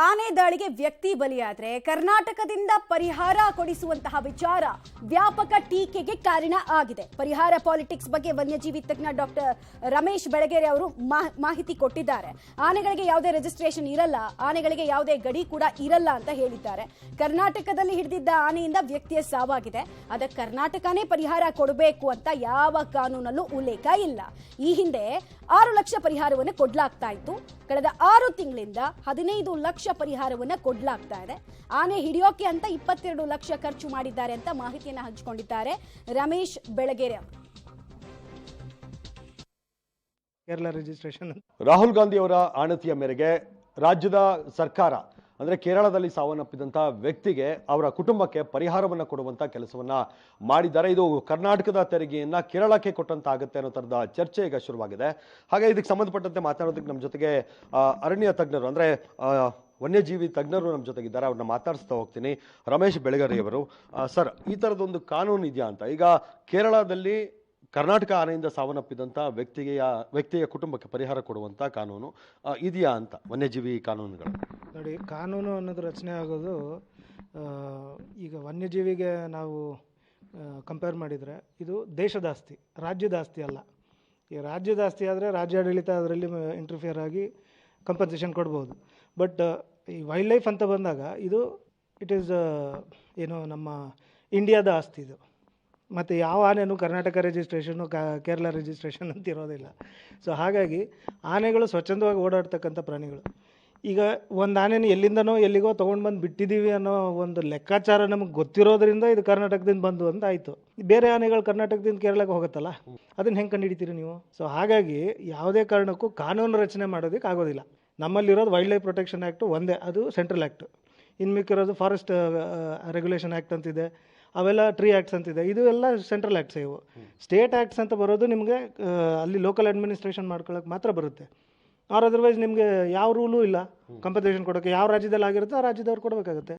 ಆನೆ ದಾಳಿಗೆ ವ್ಯಕ್ತಿ ಬಲಿಯಾದ್ರೆ ಕರ್ನಾಟಕದಿಂದ ಪರಿಹಾರ ಕೊಡಿಸುವಂತಹ ವಿಚಾರ ವ್ಯಾಪಕ ಟೀಕೆಗೆ ಕಾರಣ ಆಗಿದೆ. ಪರಿಹಾರ ಪಾಲಿಟಿಕ್ಸ್ ಬಗ್ಗೆ ವನ್ಯಜೀವಿ ತಜ್ಞ ಡಾಕ್ಟರ್ ರಮೇಶ್ ಬೆಳಗೆರೆ ಅವರು ಮಾಹಿತಿ ಕೊಟ್ಟಿದ್ದಾರೆ. ಆನೆಗಳಿಗೆ ಯಾವುದೇ ರಿಜಿಸ್ಟ್ರೇಷನ್ ಇರಲ್ಲ, ಆನೆಗಳಿಗೆ ಯಾವುದೇ ಗಡಿ ಕೂಡ ಇರಲ್ಲ ಅಂತ ಹೇಳಿದ್ದಾರೆ. ಕರ್ನಾಟಕದಲ್ಲಿ ಹಿಡಿದಿದ್ದ ಆನೆಯಿಂದ ವ್ಯಕ್ತಿಯ ಸಾವಾಗಿದೆ. ಅದಕ್ಕೆ ಕರ್ನಾಟಕನೇ ಪರಿಹಾರ ಕೊಡಬೇಕು ಅಂತ ಯಾವ ಕಾನೂನಲ್ಲೂ ಉಲ್ಲೇಖ ಇಲ್ಲ. ಈ ಹಿಂದೆ 6 ಲಕ್ಷ ಪರಿಹಾರವನ್ನು ಕೊಡಲಾಗ್ತಾ ಇತ್ತು. ಕಳೆದ 6 ತಿಂಗಳಿಂದ 15 ಲಕ್ಷ ಪರಿಹಾರವನ್ನು ಕೊಡಲಾಗ್ತಾ ಇದೆ. ಆನೆ ಹಿಡಿಯೋಕೆ ಅಂತ 22 ಲಕ್ಷ ಖರ್ಚು ಮಾಡಿದ್ದಾರೆ ಅಂತ ಮಾಹಿತಿಯನ್ನು ಹಂಚಿಕೊಂಡಿದ್ದಾರೆ ರಮೇಶ್ ಬೆಳಗೆರೆ ಅವರು. ಕೇರಳ ರಿಜಿಸ್ಟ್ರೇಷನ್ ರಾಹುಲ್ ಗಾಂಧಿ ಅವರ ಆಣತಿಯ ಮೇರೆಗೆ ರಾಜ್ಯದ ಸರ್ಕಾರ ಅಂದರೆ ಕೇರಳದಲ್ಲಿ ಸಾವನ್ನಪ್ಪಿದಂಥ ವ್ಯಕ್ತಿಗೆ ಅವರ ಕುಟುಂಬಕ್ಕೆ ಪರಿಹಾರವನ್ನು ಕೊಡುವಂಥ ಕೆಲಸವನ್ನ ಮಾಡಿದ್ದಾರೆ. ಇದು ಕರ್ನಾಟಕದ ತೆರಿಗೆಯನ್ನ ಕೇರಳಕ್ಕೆ ಕೊಟ್ಟಂತಾಗುತ್ತೆ ಅನ್ನೋ ಥರದ ಚರ್ಚೆ ಈಗ ಶುರುವಾಗಿದೆ. ಹಾಗೆ ಇದಕ್ಕೆ ಸಂಬಂಧಪಟ್ಟಂತೆ ಮಾತನಾಡೋದಕ್ಕೆ ನಮ್ಮ ಜೊತೆಗೆ ಅರಣ್ಯ ತಜ್ಞರು ಅಂದರೆ ವನ್ಯಜೀವಿ ತಜ್ಞರು ನಮ್ಮ ಜೊತೆಗಿದ್ದಾರೆ. ಅವ್ರನ್ನ ಮಾತಾಡಿಸ್ತಾ ಹೋಗ್ತೀನಿ. ರಮೇಶ್ ಬೆಳಗೆರೆಯವರು, ಸರ್, ಈ ಥರದೊಂದು ಕಾನೂನು ಇದೆಯಾ ಅಂತ? ಈಗ ಕೇರಳದಲ್ಲಿ ಕರ್ನಾಟಕ ಆನೆಯಿಂದ ಸಾವನ್ನಪ್ಪಿದಂಥ ವ್ಯಕ್ತಿಯ ಕುಟುಂಬಕ್ಕೆ ಪರಿಹಾರ ಕೊಡುವಂಥ ಕಾನೂನು ಇದೆಯಾ ಅಂತ, ವನ್ಯಜೀವಿ ಕಾನೂನುಗಳು? ನೋಡಿ, ಕಾನೂನು ಅನ್ನೋದು ರಚನೆ ಆಗೋದು ಈಗ ವನ್ಯಜೀವಿಗೆ ನಾವು ಕಂಪೇರ್ ಮಾಡಿದರೆ ಇದು ದೇಶದ ಆಸ್ತಿ, ರಾಜ್ಯದ ಆಸ್ತಿ ಅಲ್ಲ. ಈ ರಾಜ್ಯದ ಆಸ್ತಿ ಆದರೆ ರಾಜ್ಯಾಡಳಿತ ಅದರಲ್ಲಿ ಇಂಟರ್ಫಿಯರ್ ಆಗಿ ಕಂಪನ್ಸೇಷನ್ ಕೊಡ್ಬೋದು. ಬಟ್ ಈ ವೈಲ್ಡ್ ಲೈಫ್ ಅಂತ ಬಂದಾಗ ಇದು ಇಟ್ ಈಸ್ ಏನು ನಮ್ಮ ಇಂಡಿಯಾದ ಆಸ್ತಿ ಇದು. ಮತ್ತು ಯಾವ ಆನೆಯೂ ಕರ್ನಾಟಕ ರಿಜಿಸ್ಟ್ರೇಷನ್ನು ಕೇರಳ ರಿಜಿಸ್ಟ್ರೇಷನ್ ಅಂತ ಇರೋದಿಲ್ಲ. ಸೊ ಹಾಗಾಗಿ ಆನೆಗಳು ಸ್ವಚ್ಛಂದವಾಗಿ ಓಡಾಡ್ತಕ್ಕಂಥ ಪ್ರಾಣಿಗಳು. ಈಗ ಒಂದು ಆನೆನ ಎಲ್ಲಿಂದನೋ ಎಲ್ಲಿಗೋ ತೊಗೊಂಡು ಬಂದು ಬಿಟ್ಟಿದ್ದೀವಿ ಅನ್ನೋ ಒಂದು ಲೆಕ್ಕಾಚಾರ ನಮಗೆ ಗೊತ್ತಿರೋದ್ರಿಂದ ಇದು ಕರ್ನಾಟಕದಿಂದ ಬಂದು ಅಂತ ಆಯಿತು. ಬೇರೆ ಆನೆಗಳು ಕರ್ನಾಟಕದಿಂದ ಕೇರಳಕ್ಕೆ ಹೋಗುತ್ತಲ್ಲ, ಅದನ್ನು ಹೆಂಗೆ ಕಂಡುಹಿಡಿತೀರಿ ನೀವು? ಸೊ ಹಾಗಾಗಿ ಯಾವುದೇ ಕಾರಣಕ್ಕೂ ಕಾನೂನು ರಚನೆ ಮಾಡೋದಕ್ಕೆ ಆಗೋದಿಲ್ಲ. ನಮ್ಮಲ್ಲಿರೋದು ವೈಲ್ಡ್ ಲೈಫ್ ಪ್ರೊಟೆಕ್ಷನ್ ಆ್ಯಕ್ಟು ಒಂದೇ, ಅದು ಸೆಂಟ್ರಲ್ ಆ್ಯಕ್ಟು. ಇನ್ನು ಮಿಕ್ಕಿರೋದು ಫಾರೆಸ್ಟ್ ರೆಗ್ಯುಲೇಷನ್ ಆ್ಯಕ್ಟ್ ಅಂತಿದೆ, ಅವೆಲ್ಲ ಟ್ರೀ ಆ್ಯಕ್ಟ್ಸ್ ಅಂತಿದೆ. ಇದು ಎಲ್ಲ ಸೆಂಟ್ರಲ್ ಆ್ಯಕ್ಟ್ಸ್. ಇವು ಸ್ಟೇಟ್ ಆ್ಯಕ್ಟ್ಸ್ ಅಂತ ಬರೋದು ನಿಮಗೆ ಅಲ್ಲಿ ಲೋಕಲ್ ಅಡ್ಮಿನಿಸ್ಟ್ರೇಷನ್ ಮಾಡ್ಕೊಳ್ಳೋಕೆ ಮಾತ್ರ ಬರುತ್ತೆ. ಆರ್ ಅದರ್ವೈಸ್ ನಿಮಗೆ ಯಾವ ರೂಲೂ ಇಲ್ಲ ಕಂಪನ್ಸೇಷನ್ ಕೊಡೋಕ್ಕೆ. ಯಾವ ರಾಜ್ಯದಲ್ಲಿ ಆಗಿರುತ್ತೋ ಆ ರಾಜ್ಯದವ್ರು ಕೊಡಬೇಕಾಗುತ್ತೆ.